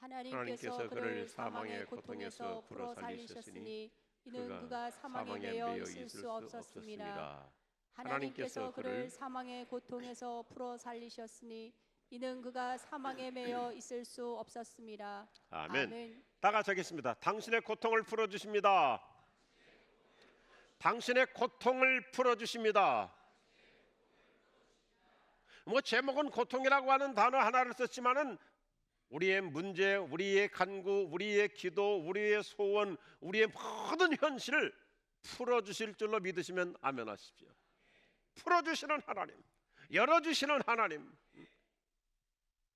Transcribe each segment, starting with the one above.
하나님께서 그를 사망의 고통에서 풀어 살리셨으니 이는 그가 사망에 매여 있을 수 없었습니다. 하나님께서 그를 사망의 고통에서 풀어 살리셨으니 이는 그가 사망에 매여 있을 수 없었습니다. 아멘. 다 같이 하겠습니다. 당신의 고통을 풀어주십니다. 당신의 고통을 풀어주십니다. 뭐 제목은 고통이라고 하는 단어 하나를 썼지만은 우리의 문제, 우리의 간구, 우리의 기도, 우리의 소원, 우리의 모든 현실을 풀어주실 줄로 믿으시면 아멘 하십시오. 풀어주시는 하나님, 열어주시는 하나님,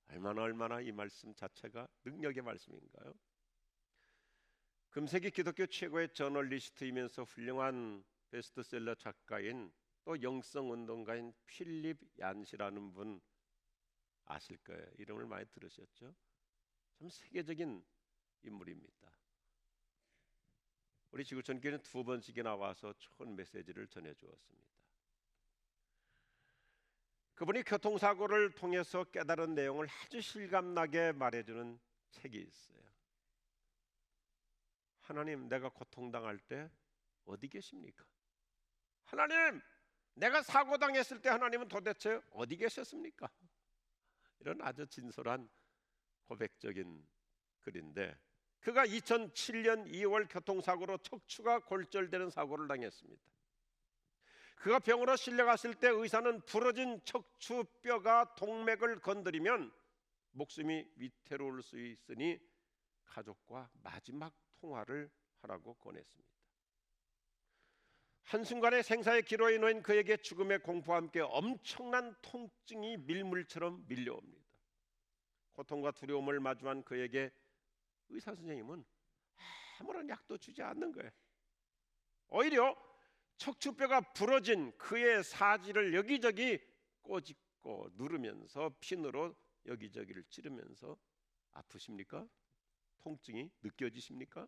얼마나 이 말씀 자체가 능력의 말씀인가요? 금세기 기독교 최고의 저널리스트이면서 훌륭한 베스트셀러 작가인 또 영성운동가인 필립 얀시라는 분 아실 거예요. 이름을 많이 들으셨죠? 참 세계적인 인물입니다. 우리 지구촌교회는 2번씩이나 나와서 좋은 메시지를 전해주었습니다. 그분이 교통사고를 통해서 깨달은 내용을 아주 실감나게 말해주는 책이 있어요. 하나님, 내가 고통당할 때 어디 계십니까? 하나님, 내가 사고당했을 때 하나님은 도대체 어디 계셨습니까? 이런 아주 진솔한 고백적인 글인데, 그가 2007년 2월 교통사고로 척추가 골절되는 사고를 당했습니다. 그가 병원으로 실려갔을 때 의사는 부러진 척추뼈가 동맥을 건드리면 목숨이 위태로울 수 있으니 가족과 마지막 통화를 하라고 권했습니다. 한순간의 생사의 기로에 놓인 그에게 죽음의 공포와 함께 엄청난 통증이 밀물처럼 밀려옵니다. 고통과 두려움을 마주한 그에게 의사 선생님은 아무런 약도 주지 않는 거예요. 오히려 척추뼈가 부러진 그의 사지를 여기저기 꼬집고 누르면서 핀으로 여기저기를 찌르면서 아프십니까? 통증이 느껴지십니까?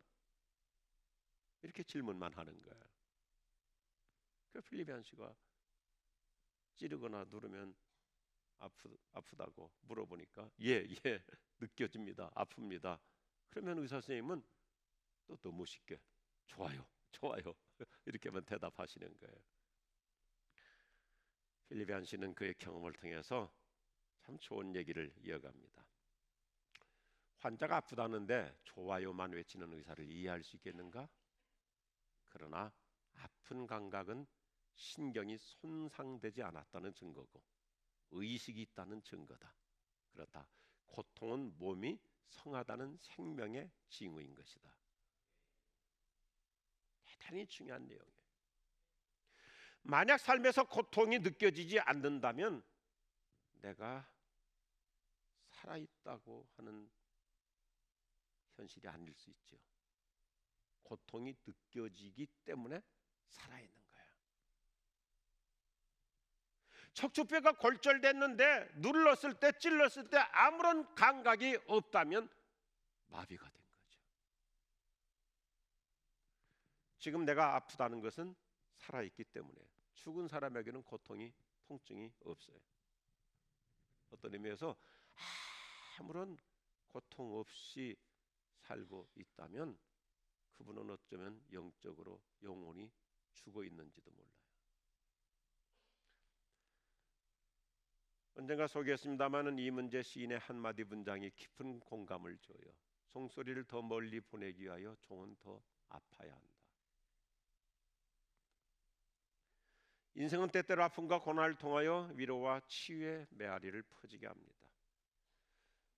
이렇게 질문만 하는 거예요. 그 필립 얀시가 찌르거나 누르면 아프다고 물어보니까 예, 느껴집니다. 아픕니다. 그러면 의사 선생님은 또 너무 쉽게 좋아요 이렇게만 대답하시는 거예요. 필립 얀시는 그의 경험을 통해서 참 좋은 얘기를 이어갑니다. 환자가 아프다는데 좋아요만 외치는 의사를 이해할 수 있겠는가? 그러나 아픈 감각은 신경이 손상되지 않았다는 증거고 의식이 있다는 증거다. 그렇다. 고통은 몸이 성하다는 생명의 징후인 것이다. 대단히 중요한 내용이에요. 만약 삶에서 고통이 느껴지지 않는다면 내가 살아있다고 하는 현실이 아닐 수 있죠. 고통이 느껴지기 때문에 살아있는 거예요. 척추뼈가 골절됐는데 눌렀을 때 찔렀을 때 아무런 감각이 없다면 마비가 된 거죠. 지금 내가 아프다는 것은 살아있기 때문에 죽은 사람에게는 고통이 통증이 없어요. 어떤 의미에서 아무런 고통 없이 살고 있다면 그분은 어쩌면 영적으로 영혼이 죽어 있는지도 몰라요. 언젠가 소개했습니다마는 이문재 시인의 한마디 문장이 깊은 공감을 줘요. 종소리를 더 멀리 보내기 위하여 종은 더 아파야 한다. 인생은 때때로 아픔과 고난을 통하여 위로와 치유의 메아리를 퍼지게 합니다.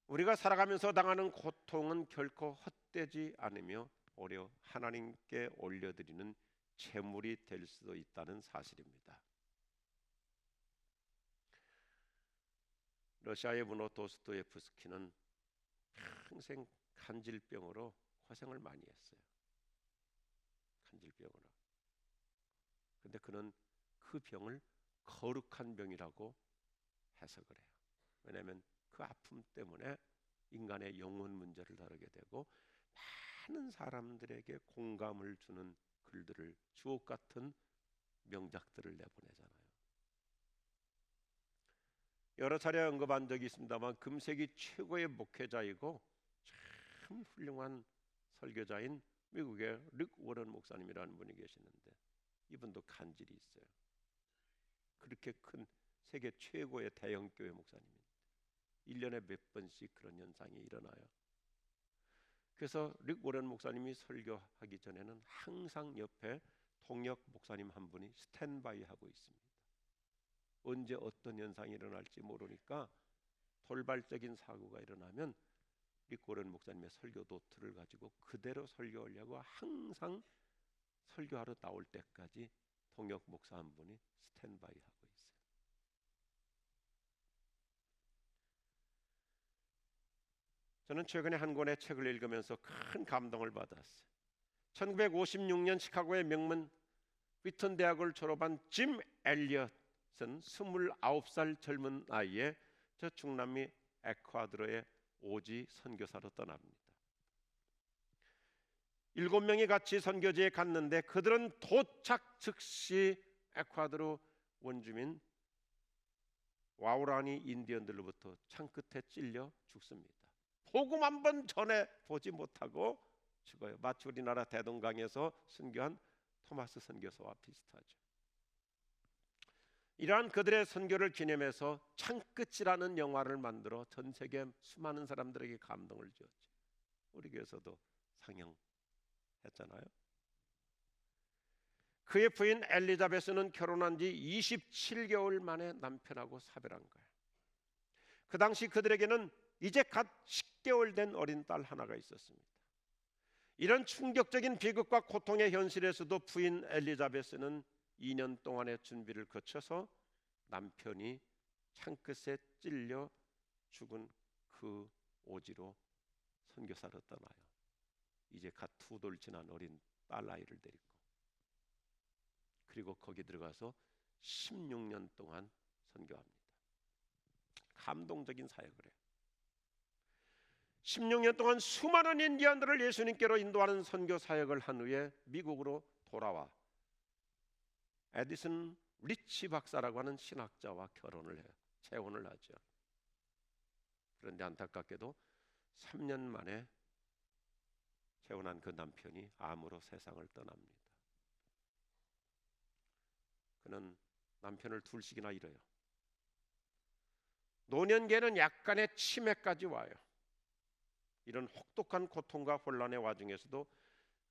우리가 살아가면서 당하는 고통은 결코 헛되지 않으며 오히려 하나님께 올려드리는 제물이 될 수도 있다는 사실입니다. 러시아의 문호 도스토예프스키는 평생 간질병으로 고생을 많이 했어요. 간질병으로. 근데 그는 그 병을 거룩한 병이라고 해석을 해요. 왜냐하면 그 아픔 때문에 인간의 영혼 문제를 다루게 되고 많은 사람들에게 공감을 주는 글들을, 주옥 같은 명작들을 내보내잖아요. 여러 차례 언급한 적이 있습니다만 금세기 최고의 목회자이고 참 훌륭한 설교자인 미국의 릭 워런 목사님이라는 분이 계시는데 이분도 간질이 있어요. 그렇게 큰 세계 최고의 대형 교회 목사님입니다. 1년에 몇 번씩 그런 현상이 일어나요. 그래서 릭 워런 목사님이 설교하기 전에는 항상 옆에 통역 목사님 한 분이 스탠바이 하고 있습니다. 언제 어떤 현상이 일어날지 모르니까 돌발적인 사고가 일어나면 릭 워런 목사님의 설교 노트를 가지고 그대로 설교하려고 항상 설교하러 나올 때까지 통역 목사 한 분이 스탠바이 하고 있어요. 저는 최근에 한 권의 책을 읽으면서 큰 감동을 받았어요. 1956년 시카고의 명문 위튼 대학을 졸업한 짐 엘리엇은 29살 젊은 나이에 저 중남미 에콰도르의 오지 선교사로 떠납니다. 7명이 같이 선교지에 갔는데 그들은 도착 즉시 에콰도르 원주민 와우라니 인디언들로부터 창끝에 찔려 죽습니다. 복음 한 번 전해 보지 못하고 죽어요. 마치 우리나라 대동강에서 순교한 토마스 선교사와 비슷하죠. 이러한 그들의 선교를 기념해서 창끝이라는 영화를 만들어 전 세계 수많은 사람들에게 감동을 주었죠. 우리 교회에서도 상영했잖아요. 그의 부인 엘리자베스는 결혼한 지 27개월 만에 남편하고 사별한 거예요. 그 당시 그들에게는 이제 갓 10개월 된 어린 딸 하나가 있었습니다. 이런 충격적인 비극과 고통의 현실에서도 부인 엘리자베스는 2년 동안의 준비를 거쳐서 남편이 창끝에 찔려 죽은 그 오지로 선교사로 떠나요. 이제 갓 2돌 지난 어린 딸 아이를 데리고, 그리고 거기 들어가서 16년 동안 선교합니다. 감동적인 사역을 해요. 16년 동안 수많은 인디언들을 예수님께로 인도하는 선교 사역을 한 후에 미국으로 돌아와 에디슨 리치 박사라고 하는 신학자와 결혼을 해요. 재혼을 하죠. 그런데 안타깝게도 3년 만에 재혼한 그 남편이 암으로 세상을 떠납니다. 그는 남편을 둘씩이나 잃어요. 노년기에는 약간의 치매까지 와요. 이런 혹독한 고통과 혼란의 와중에서도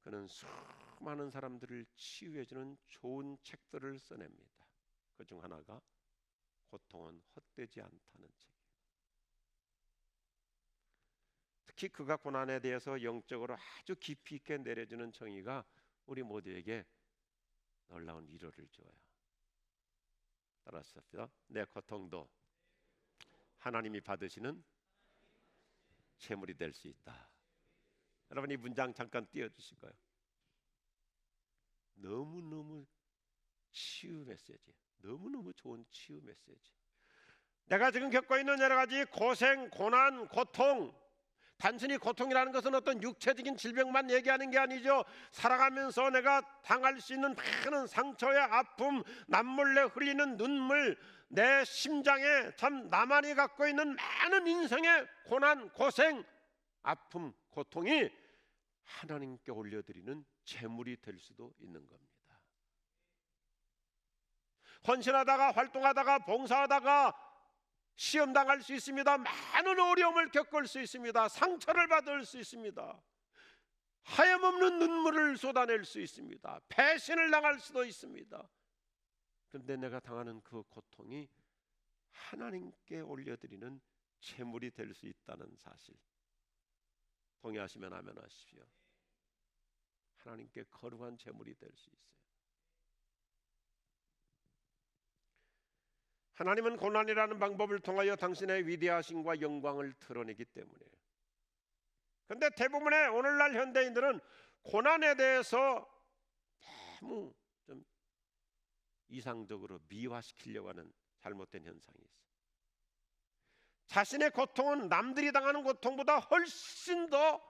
그는 수많은 사람들을 치유해주는 좋은 책들을 써냅니다. 그중 하나가 고통은 헛되지 않다는 책이에요. 특히 그가 고난에 대해서 영적으로 아주 깊이 있게 내려주는 정의가 우리 모두에게 놀라운 위로를 줘요. 따라서 내 고통도 하나님이 받으시는 재물이 될 수 있다. 여러분 이 문장 잠깐 띄워주실까요? 너무너무 치유 메시지, 너무너무 좋은 치유 메시지. 내가 지금 겪고 있는 여러 가지 고생, 고난, 고통, 단순히 고통이라는 것은 어떤 육체적인 질병만 얘기하는 게 아니죠. 살아가면서 내가 당할 수 있는 많은 상처의 아픔, 남몰래 흘리는 눈물, 내 심장에 참 나만이 갖고 있는 많은 인생의 고난, 고생, 아픔, 고통이 하나님께 올려드리는 제물이 될 수도 있는 겁니다. 헌신하다가 활동하다가 봉사하다가 시험당할 수 있습니다. 많은 어려움을 겪을 수 있습니다. 상처를 받을 수 있습니다. 하염없는 눈물을 쏟아낼 수 있습니다. 배신을 당할 수도 있습니다. 그런데 내가 당하는 그 고통이 하나님께 올려드리는 제물이 될 수 있다는 사실, 동의하시면 아멘 하십시오. 하나님께 거룩한 제물이 될 수 있어요. 하나님은 고난이라는 방법을 통하여 당신의 위대하심과 영광을 드러내기 때문에. 그런데 대부분의 오늘날 현대인들은 고난에 대해서 너무 좀 이상적으로 미화시키려고 하는 잘못된 현상이 있어요. 자신의 고통은 남들이 당하는 고통보다 훨씬 더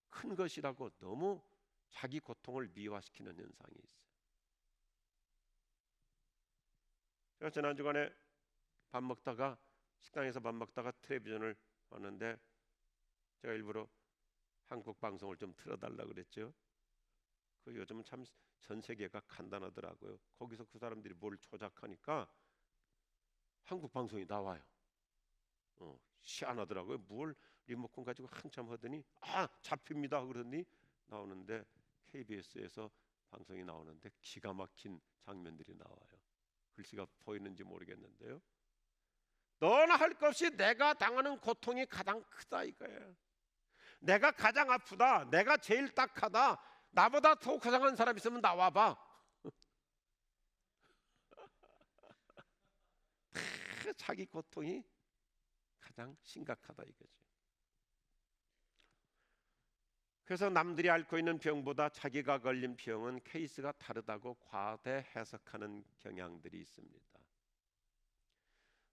큰 것이라고 너무 자기 고통을 미화시키는 현상이 있어요. 제가 지난 주간에 식당에서 밥 먹다가 텔레비전을 봤는데, 제가 일부러 한국 방송을 좀 틀어달라 그랬죠. 그 요즘은 참 전 세계가 간단하더라고요. 거기서 그 사람들이 뭘 조작하니까 한국 방송이 나와요. 희한하더라고요. 뭘 리모컨 가지고 한참 하더니 잡힙니다 그러더니 나오는데 KBS에서 방송이 나오는데 기가 막힌 장면들이 나와요. 글씨가 보이는지 모르겠는데요. 너나 할 것 없이 내가 당하는 고통이 가장 크다 이거예요. 내가 가장 아프다. 내가 제일 딱하다. 나보다 더 고생한 사람 있으면 나와봐. 자기 고통이 가장 심각하다 이거죠. 그래서 남들이 앓고 있는 병보다 자기가 걸린 병은 케이스가 다르다고 과대 해석하는 경향들이 있습니다.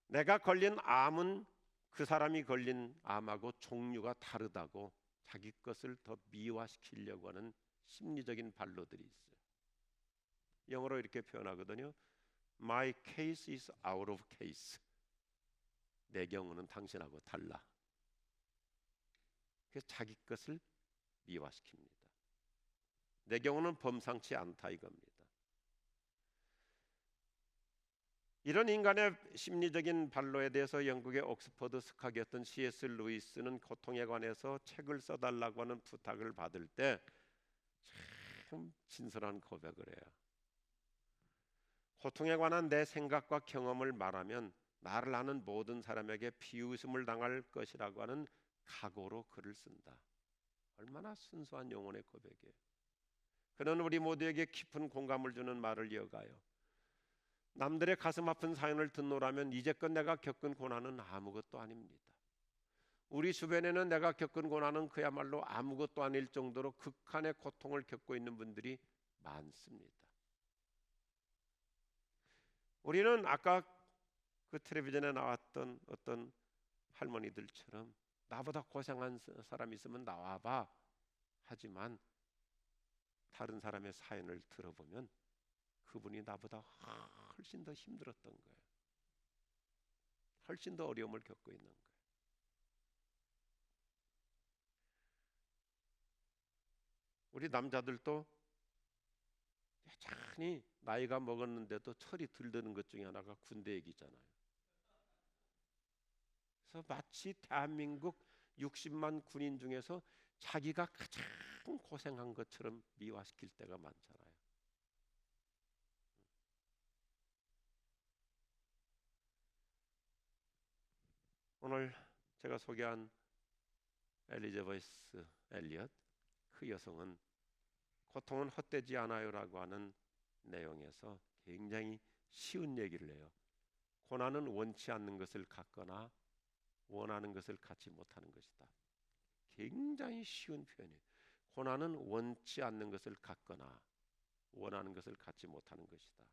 내가 걸린 암은 그 사람이 걸린 암하고 종류가 다르다고 자기 것을 더 미화시키려고 하는 심리적인 반로들이 있어요. 영어로 이렇게 표현하거든요. My case is out of case. 내 경우는 당신하고 달라. 그래서 자기 것을 미화시킵니다. 내 경우는 범상치 않다 이겁니다. 이런 인간의 심리적인 반로에 대해서 영국의 옥스퍼드 스카기였던 C.S. 루이스는 고통에 관해서 책을 써달라고 하는 부탁을 받을 때 참 진솔한 고백을 해요. 고통에 관한 내 생각과 경험을 말하면 나를 아는 모든 사람에게 비웃음을 당할 것이라고 하는 각오로 글을 쓴다. 얼마나 순수한 영혼의 고백이에요. 그는 우리 모두에게 깊은 공감을 주는 말을 이어가요. 남들의 가슴 아픈 사연을 듣노라면 이제껏 내가 겪은 고난은 아무것도 아닙니다. 우리 주변에는 내가 겪은 고난은 그야말로 아무것도 아닐 정도로 극한의 고통을 겪고 있는 분들이 많습니다. 우리는 아까 그 텔레비전에 나왔던 어떤 할머니들처럼 나보다 고생한 사람이 있으면 나와봐 하지만 다른 사람의 사연을 들어보면 그분이 나보다 훨씬 더 힘들었던 거예요. 훨씬 더 어려움을 겪고 있는 거예요. 우리 남자들도 여전히 나이가 먹었는데도 철이 들드는 것 중에 하나가 군대 얘기잖아요. 그래서 마치 대한민국 60만 군인 중에서 자기가 가장 고생한 것처럼 미화시킬 때가 많잖아요. 오늘 제가 소개한 엘리자베스 엘리엇 그 여성은 고통은 헛되지 않아요라고 하는 내용에서 굉장히 쉬운 얘기를 해요. 고난은 원치 않는 것을 갖거나 원하는 것을 갖지 못하는 것이다. 굉장히 쉬운 표현이에요. 고난은 원치 않는 것을 갖거나 원하는 것을 갖지 못하는 것이다.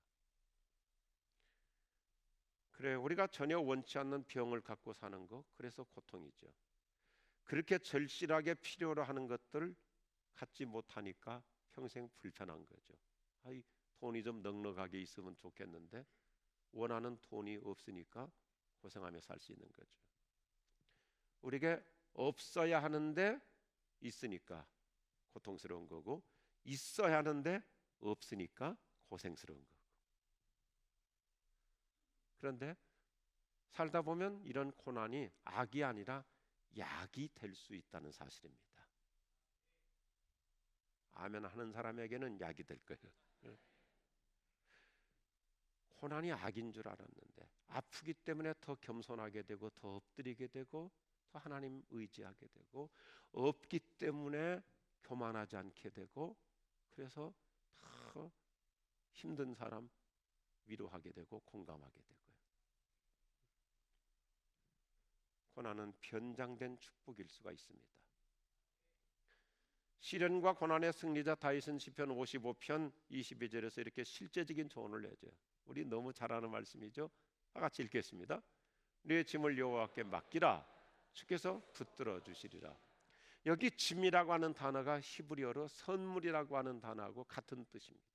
그래, 우리가 전혀 원치 않는 병을 갖고 사는 거, 그래서 고통이죠. 그렇게 절실하게 필요로 하는 것들 갖지 못하니까 평생 불편한 거죠. 돈이 좀 넉넉하게 있으면 좋겠는데 원하는 돈이 없으니까 고생하며 살 수 있는 거죠. 우리가 없어야 하는데 있으니까 고통스러운 거고 있어야 하는데 없으니까 고생스러운 거고. 그런데 살다 보면 이런 고난이 악이 아니라 약이 될 수 있다는 사실입니다. 아멘 하는 사람에게는 약이 될 거예요. 고난이 악인 줄 알았는데 아프기 때문에 더 겸손하게 되고 더 엎드리게 되고 더 하나님 의지하게 되고 없기 때문에 교만하지 않게 되고 그래서 더 힘든 사람 위로하게 되고 공감하게 되고요. 고난은 변장된 축복일 수가 있습니다. 시련과 고난의 승리자 다윗은 시편 55편 22절에서 이렇게 실제적인 조언을 내줘요. 우리 너무 잘 아는 말씀이죠. 다 같이 읽겠습니다. 네 짐을 여호와께 맡기라. 주께서 붙들어 주시리라. 여기 짐이라고 하는 단어가 히브리어로 선물이라고 하는 단어하고 같은 뜻입니다.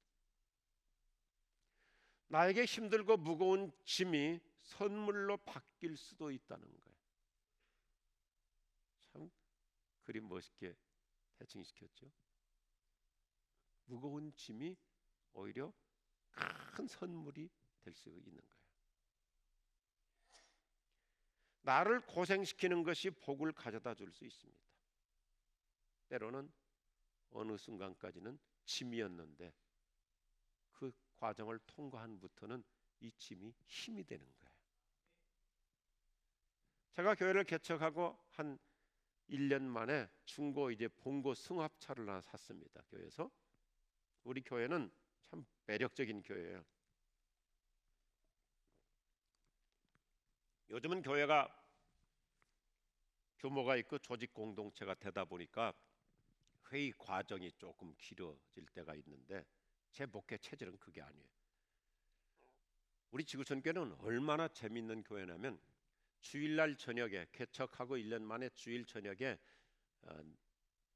나에게 힘들고 무거운 짐이 선물로 바뀔 수도 있다는 거예요. 참 그림 멋있게 대칭시켰죠. 무거운 짐이 오히려 큰 선물이 될 수 있는 거예요. 나를 고생시키는 것이 복을 가져다 줄 수 있습니다. 때로는 어느 순간까지는 짐이었는데 그 과정을 통과한 부터는 이 짐이 힘이 되는 거예요. 제가 교회를 개척하고 한 1년 만에 중고 이제 봉고 승합차를 하나 샀습니다. 교회에서. 우리 교회는 참 매력적인 교회예요. 요즘은 교회가 규모가 있고 조직 공동체가 되다 보니까 회의 과정이 조금 길어질 때가 있는데 제 목회 체질은 그게 아니에요. 우리 지구촌교회는 얼마나 재밌는 교회냐면 주일날 저녁에 개척하고 1년 만에 주일 저녁에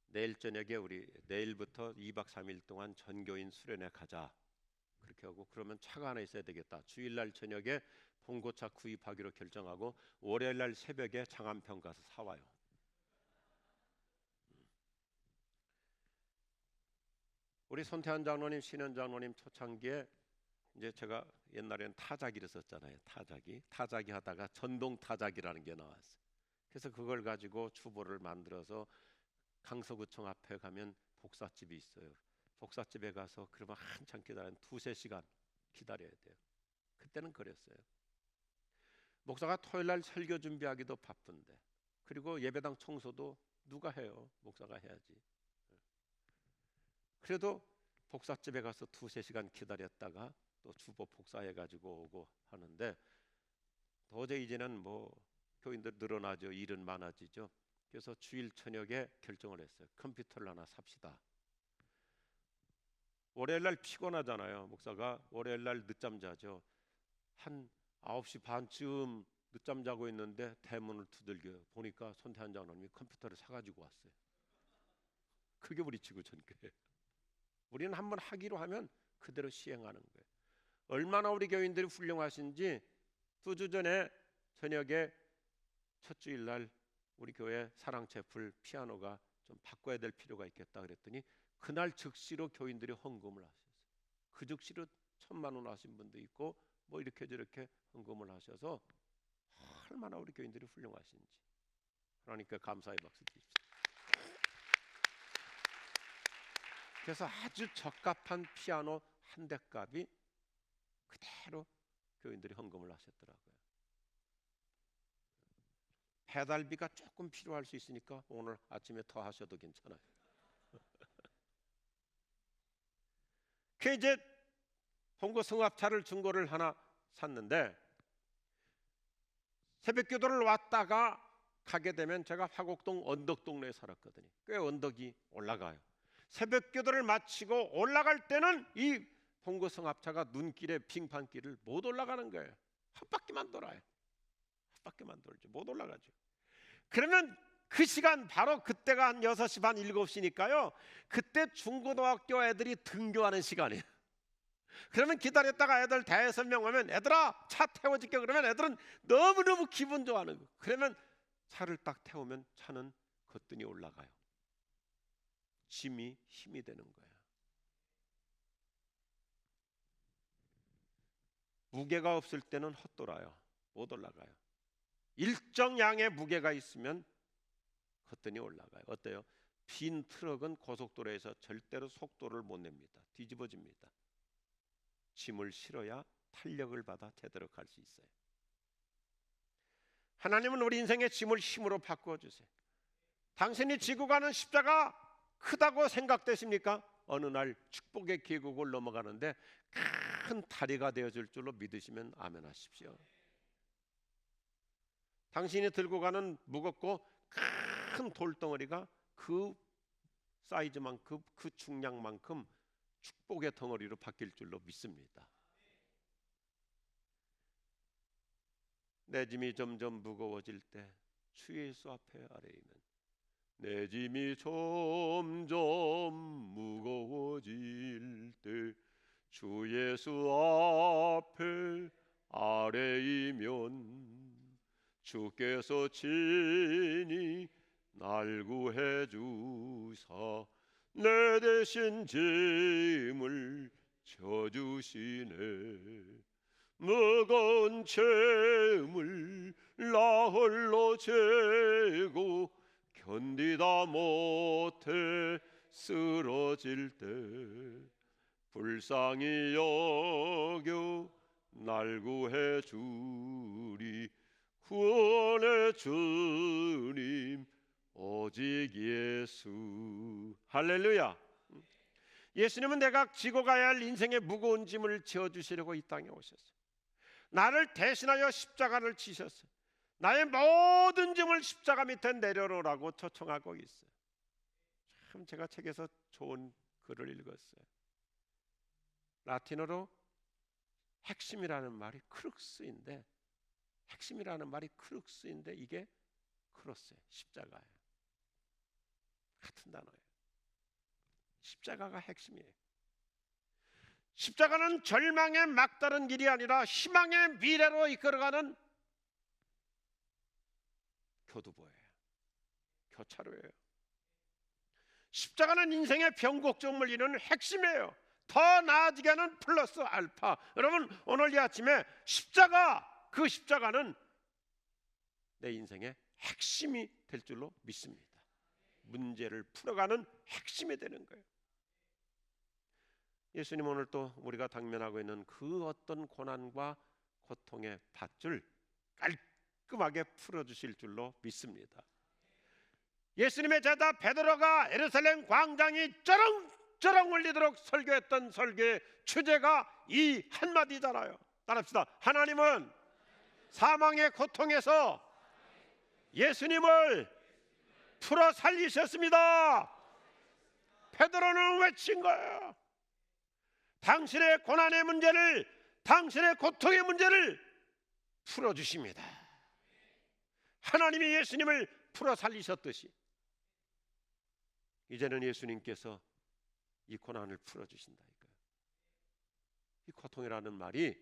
내일 저녁에 우리 내일부터 2박 3일 동안 전교인 수련회 가자 그렇게 하고 그러면 차가 하나 있어야 되겠다. 주일날 저녁에 봉고차 구입하기로 결정하고 월요일날 새벽에 장안평 가서 사와요. 우리 손태환 장로님, 신현 장로님 초창기에 이제 제가 옛날에는 타자기를 썼잖아요. 타자기 하다가 전동 타자기라는 게 나왔어요. 그래서 그걸 가지고 주보를 만들어서 강서구청 앞에 가면 복사집이 있어요. 복사집에 가서 그러면 한참 기다리면 2-3시간 기다려야 돼요. 그때는 그랬어요. 목사가 토요일날 설교 준비하기도 바쁜데 그리고 예배당 청소도 누가 해요? 목사가 해야지. 그래도 복사집에 가서 2-3시간 기다렸다가 또 주보 복사해가지고 오고 하는데 도저히 이제는 뭐 교인들 늘어나죠. 일은 많아지죠. 그래서 주일 저녁에 결정을 했어요. 컴퓨터를 하나 삽시다. 월요일날 피곤하잖아요. 목사가 월요일날 늦잠 자죠. 한 9시 반쯤 늦잠 자고 있는데 대문을 두들겨요. 보니까 손태환 장로님이 컴퓨터를 사가지고 왔어요. 그게 우리 지구촌교회. 우리는 한번 하기로 하면 그대로 시행하는 거예요. 얼마나 우리 교인들이 훌륭하신지 2주 전에 저녁에 첫 주일날 우리 교회 사랑채플 피아노가 좀 바꿔야 될 필요가 있겠다 그랬더니 그날 즉시로 교인들이 헌금을 하셨어요. 그 즉시로 1,000만 원 하신 분도 있고 뭐 이렇게 저렇게 헌금을 하셔서 얼마나 우리 교인들이 훌륭하신지 하나님께 감사의 박수 드립시다. 그래서 아주 적합한 피아노 한 대 값이 그대로 교인들이 헌금을 하셨더라고요. 배달비가 조금 필요할 수 있으니까 오늘 아침에 더 하셔도 괜찮아요. 그 이제 봉고 승합차를 중고를 하나 샀는데 새벽기도를 왔다가 가게 되면 제가 화곡동 언덕 동네에 살았거든요. 꽤 언덕이 올라가요. 새벽기도를 마치고 올라갈 때는 이 봉고 승합차가 눈길에 빙판길을 못 올라가는 거예요. 한 바퀴만 돌아요. 한 바퀴만 돌죠. 못 올라가죠. 그러면 그 시간 바로 그때가 한 6시 반 7시니까요. 그때 중고등학교 애들이 등교하는 시간이에요. 그러면 기다렸다가 애들 5명 오면 애들아 차 태워줄게 그러면 애들은 너무너무 기분 좋아하는 거예요. 그러면 차를 딱 태우면 차는 거뜬히 올라가요. 짐이 힘이 되는 거예요. 무게가 없을 때는 헛돌아요. 못 올라가요. 일정 양의 무게가 있으면 거뜬히 올라가요. 어때요? 빈 트럭은 고속도로에서 절대로 속도를 못 냅니다. 뒤집어집니다. 짐을 실어야 탄력을 받아 제대로 갈 수 있어요. 하나님은 우리 인생의 짐을 힘으로 바꾸어 주세요. 당신이 지고 가는 십자가 크다고 생각되십니까? 어느 날 축복의 계곡을 넘어가는데 큰 다리가 되어줄 줄로 믿으시면 아멘 하십시오. 당신이 들고 가는 무겁고 큰 돌덩어리가 그 사이즈만큼 그 중량만큼 축복의 덩어리로 바뀔 줄로 믿습니다. 내 짐이 점점 무거워질 때 주 예수 앞에 아뢰이면 내 짐이 점점 무거워질 때 주 예수 앞에 아뢰이면 주께서 친히 날 구해 주사 내 대신 짐을 져주시네. 무거운 짐을 나 홀로 지고 견디다 못해 쓰러질 때 불쌍히 여겨 날 구해 주리. 구원의 주님 오직 예수. 할렐루야. 예수님은 내가 지고 가야 할 인생의 무거운 짐을 지어주시려고 이 땅에 오셨어요. 나를 대신하여 십자가를 지셨어요. 나의 모든 짐을 십자가 밑에 내려놓으라고 초청하고 있어요. 참 제가 책에서 좋은 글을 읽었어요. 라틴어로 핵심이라는 말이 크룩스인데, 핵심이라는 말이 크룩스인데 이게 크로스예요. 십자가예요. 같은 단어예요. 십자가가 핵심이에요. 십자가는 절망의 막다른 길이 아니라 희망의 미래로 이끌어가는 교두보예요. 교차로예요. 십자가는 인생의 변곡점을 이루는 핵심이에요. 더 나아지게 하는 플러스 알파. 여러분, 오늘 이 아침에 그 십자가는 내 인생의 핵심이 될 줄로 믿습니다. 문제를 풀어가는 핵심이 되는 거예요. 예수님 오늘 또 우리가 당면하고 있는 그 어떤 고난과 고통의 밧줄 깔끔하게 풀어주실 줄로 믿습니다. 예수님의 제자 베드로가 예루살렘 광장이 쩌렁쩌렁 울리도록 설교했던 설교의 주제가 이 한마디잖아요. 따라합시다. 하나님은 사망의 고통에서 예수님을 풀어 살리셨습니다. 베드로는 외친 거예요. 당신의 고난의 문제를, 당신의 고통의 문제를 풀어주십니다. 하나님이 예수님을 풀어 살리셨듯이 이제는 예수님께서 이 고난을 풀어주신다니까요. 이 고통이라는 말이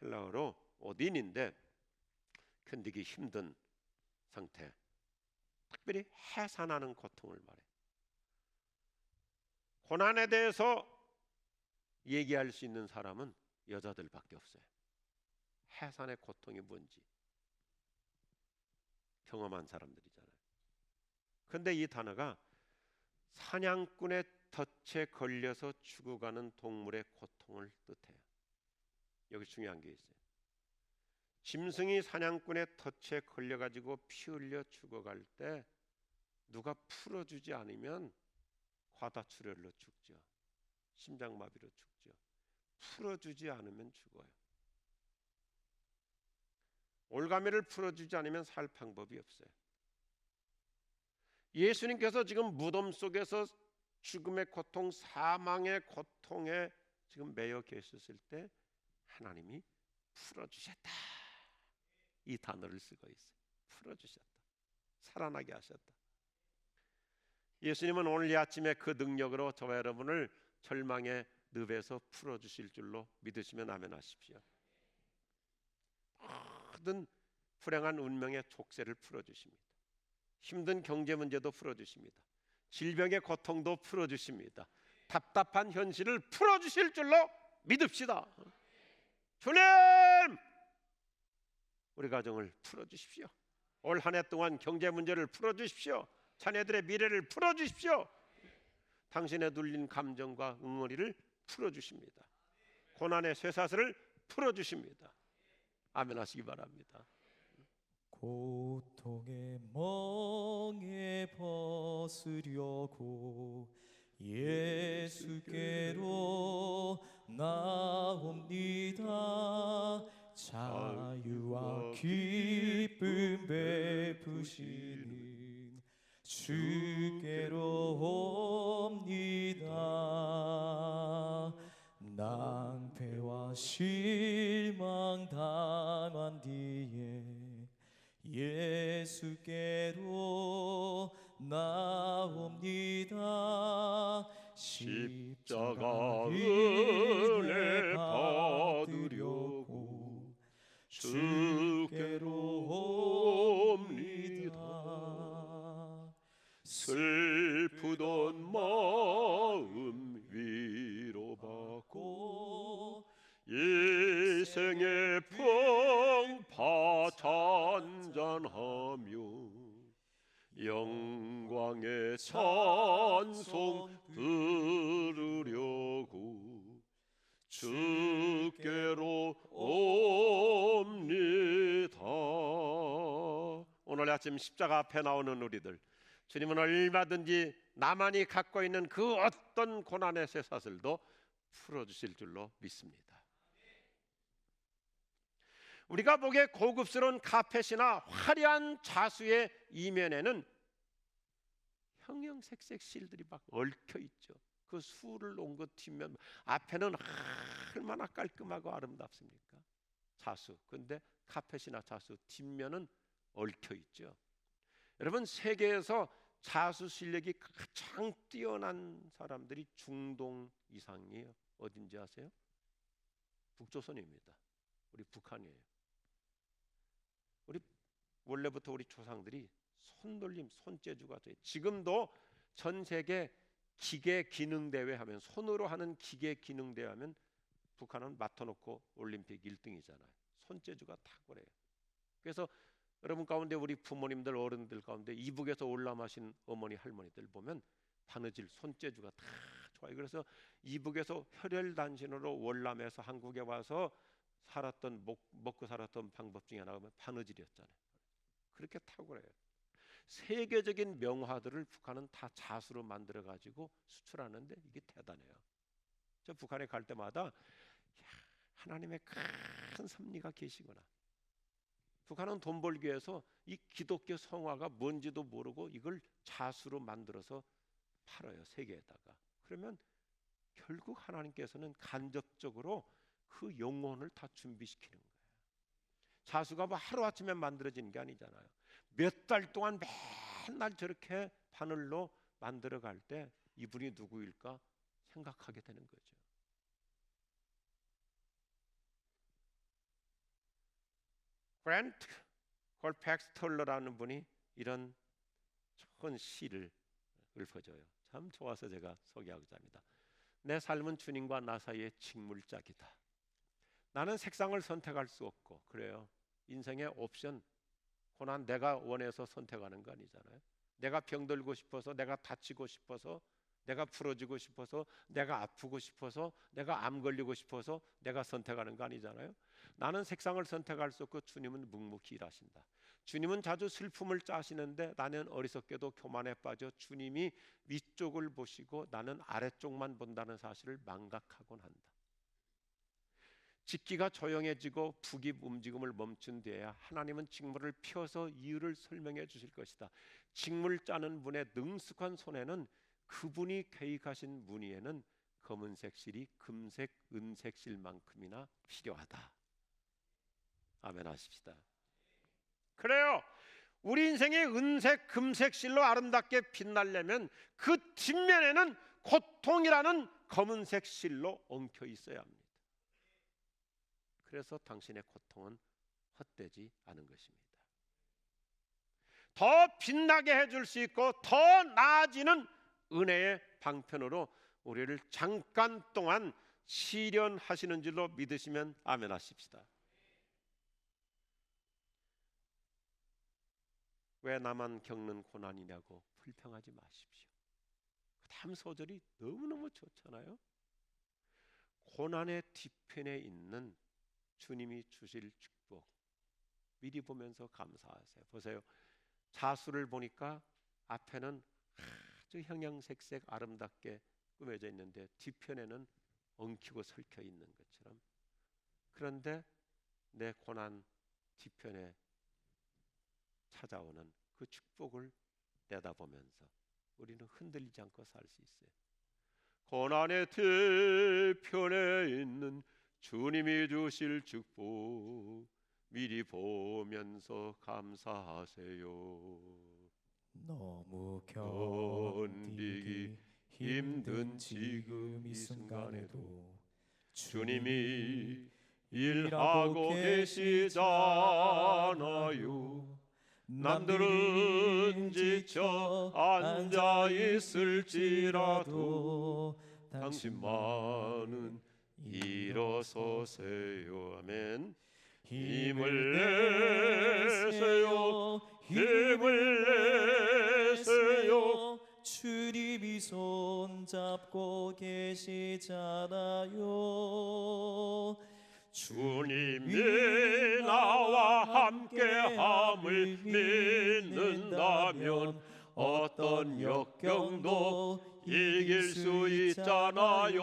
헬라어로 오딘인데 견디기 힘든 상태, 특별히 해산하는 고통을 말해요. 고난에 대해서 얘기할 수 있는 사람은 여자들밖에 없어요. 해산의 고통이 뭔지 경험한 사람들이잖아요. 그런데 이 단어가 사냥꾼의 덫에 걸려서 죽어가는 동물의 고통을 뜻해요. 여기 중요한 게 있어요. 짐승이 사냥꾼의 덫에 걸려가지고 피 흘려 죽어갈 때 누가 풀어주지 않으면 과다출혈로 죽죠. 심장마비로 죽죠. 풀어주지 않으면 죽어요. 올가미를 풀어주지 않으면 살 방법이 없어요. 예수님께서 지금 무덤 속에서 죽음의 고통, 사망의 고통에 지금 매여 계셨을 때 하나님이 풀어주셨다. 이 단어를 쓰고 있어요. 풀어주셨다. 살아나게 하셨다. 예수님은 오늘 이 아침에 그 능력으로 저와 여러분을 절망의 늪에서 풀어주실 줄로 믿으시면 아멘하십시오. 모든 불행한 운명의 족쇄를 풀어주십니다. 힘든 경제 문제도 풀어주십니다. 질병의 고통도 풀어주십니다. 답답한 현실을 풀어주실 줄로 믿읍시다. 주님, 우리 가정을 풀어주십시오. 올 한 해 동안 경제 문제를 풀어주십시오. 자녀들의 미래를 풀어주십시오. 당신의 눌린 감정과 응어리를 풀어주십니다. 고난의 쇠사슬을 풀어주십니다. 아멘 하시기 바랍니다. 고통의 멍에 벗으려고 예수께로 나옵니다. 자유와 기쁨 베푸시는 주께로 옵니다. 낭패와 실망 당한 뒤에 예수께로 나옵니다. 십자가 은혜 받으려고 주께로 옵니다. 주의 찬송 들으려고 주께로 옵니다. 오늘 아침 십자가 앞에 나오는 우리들, 주님은 얼마든지 나만이 갖고 있는 그 어떤 고난의 쇠사슬도 풀어주실 줄로 믿습니다. 우리가 보기에 고급스러운 카펫이나 화려한 자수의 이면에는 형형색색 실들이 막 얽혀 있죠. 그 수를 놓은 것 뒷면 앞에는 얼마나 깔끔하고 아름답습니까? 자수. 근데 카펫이나 자수 뒷면은 얽혀 있죠. 여러분, 세계에서 자수 실력이 가장 뛰어난 사람들이 중동 이상이에요. 어딘지 아세요? 북조선입니다. 우리 북한이에요. 우리 원래부터 우리 조상들이 손놀림, 손재주가 돼요. 지금도 전 세계 기계 기능 대회 하면, 손으로 하는 기계 기능 대회 하면 북한은 맡아놓고 올림픽 1등이잖아요. 손재주가 탁월해요. 그래서 여러분 가운데 우리 부모님들, 어른들 가운데 이북에서 올라마신 어머니 할머니들 보면 바느질 손재주가 다 좋아요. 그래서 이북에서 혈혈단신으로 월남에서 한국에 와서 살았던 먹고 살았던 방법 중에 하나가 바느질이었잖아요. 그렇게 탁월해요. 세계적인 명화들을 북한은 다 자수로 만들어 가지고 수출하는데 이게 대단해요. 저 북한에 갈 때마다 하나님의 큰 섭리가 계시구나. 북한은 돈 벌기 위해서 이 기독교 성화가 뭔지도 모르고 이걸 자수로 만들어서 팔아요, 세계에다가. 그러면 결국 하나님께서는 간접적으로 그 영혼을 다 준비시키는 거예요. 자수가 뭐 하루아침에 만들어지는 게 아니잖아요. 몇 달 동안 맨날 저렇게 바늘로 만들어 갈 때 이분이 누구일까 생각하게 되는 거죠. 그랜트 콜팩스톨러라는 분이 이런 좋은 시를 읊어줘요. 참 좋아서 제가 소개하고자 합니다. 내 삶은 주님과 나 사이의 직물짝이다. 나는 색상을 선택할 수 없고, 그래요. 인생의 옵션, 고난 내가 원해서 선택하는 거 아니잖아요. 내가 병들고 싶어서, 내가 다치고 싶어서, 내가 부러지고 싶어서, 내가 아프고 싶어서, 내가 암 걸리고 싶어서 내가 선택하는 거 아니잖아요. 나는 색상을 선택할 수 없고 주님은 묵묵히 일하신다. 주님은 자주 슬픔을 짜시는데 나는 어리석게도 교만에 빠져 주님이 위쪽을 보시고 나는 아래쪽만 본다는 사실을 망각하곤 한다. 직기가 조용해지고 북이 움직임을 멈춘 뒤에야 하나님은 직물을 펴서 이유를 설명해 주실 것이다. 직물 짜는 분의 능숙한 손에는, 그분이 계획하신 무늬에는 검은색 실이 금색, 은색 실만큼이나 필요하다. 아멘 하십시다. 그래요. 우리 인생이 은색, 금색 실로 아름답게 빛나려면 그 뒷면에는 고통이라는 검은색 실로 엉켜 있어야 합니다. 그래서 당신의 고통은 헛되지 않은 것입니다. 더 빛나게 해줄 수 있고 더 나아지는 은혜의 방편으로 우리를 잠깐 동안 시련하시는 줄로 믿으시면 아멘 하십시다. 왜 나만 겪는 고난이냐고 불평하지 마십시오. 그 다음 소절이 너무너무 좋잖아요. 고난의 뒤편에 있는 주님이 주실 축복 미리 보면서 감사하세요. 보세요. 자수를 보니까 앞에는 아주 형형색색 아름답게 꾸며져 있는데 뒤편에는 엉키고 설켜 있는 것처럼, 그런데 내 고난 뒤편에 찾아오는 그 축복을 내다보면서 우리는 흔들리지 않고 살 수 있어요. 고난의 뒤편에 있는 주님이 주실 축복 미리 보면서 감사하세요. 너무 견디기 힘든 지금 이 순간에도 주님이 일하고 계시잖아요. 남들은 지쳐 앉아 있을지라도 당신만은 일어서세요. 아멘. 힘을 내세요. 힘을 내세요. 붙잡고 계시잖아요. 주님이 나와 함께함을 믿는다면 어떤 역경도 이길 수 있잖아요.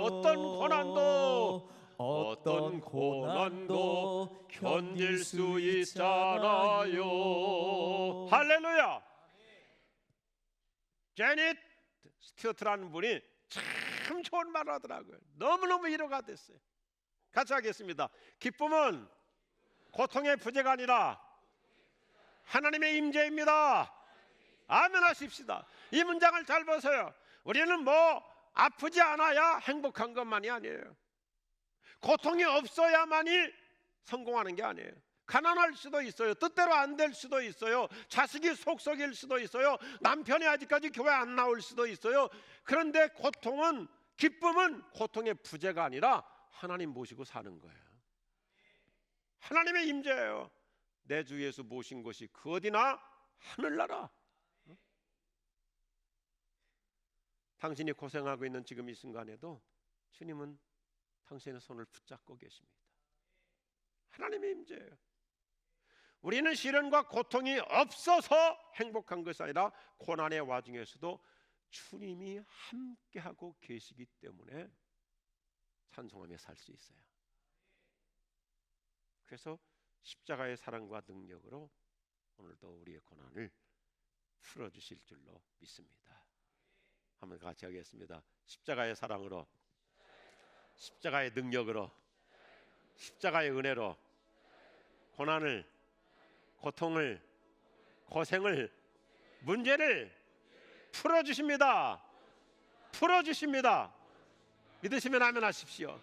어떤 고난도 견딜 수 있잖아요. 할렐루야. 제닛 스튜어트라는 분이 참 좋은 말을 하더라고요. 너무너무 위로가 됐어요. 같이 하겠습니다. 기쁨은 고통의 부재가 아니라 하나님의 임재입니다. 아멘 하십시다. 이 문장을 잘 보세요. 우리는 뭐 아프지 않아야 행복한 것만이 아니에요. 고통이 없어야만이 성공하는 게 아니에요. 가난할 수도 있어요. 뜻대로 안 될 수도 있어요. 자식이 속썩일 수도 있어요. 남편이 아직까지 교회 안 나올 수도 있어요. 그런데 기쁨은 고통의 부재가 아니라 하나님 모시고 사는 거예요. 하나님의 임재예요. 내 주 예수 모신 것이 그 어디나 하늘나라. 당신이 고생하고 있는 지금 이 순간에도 주님은 당신의 손을 붙잡고 계십니다. 하나님의 임재예요. 우리는 시련과 고통이 없어서 행복한 것이 아니라 고난의 와중에서도 주님이 함께하고 계시기 때문에 찬송하며 살 수 있어요. 그래서 십자가의 사랑과 능력으로 오늘도 우리의 고난을 풀어주실 줄로 믿습니다. 한번 같이 하겠습니다. 십자가의 사랑으로, 십자가의 능력으로, 십자가의 은혜로 고난을, 고통을, 고생을, 문제를 풀어주십니다. 풀어주십니다. 믿으시면 아멘 하십시오.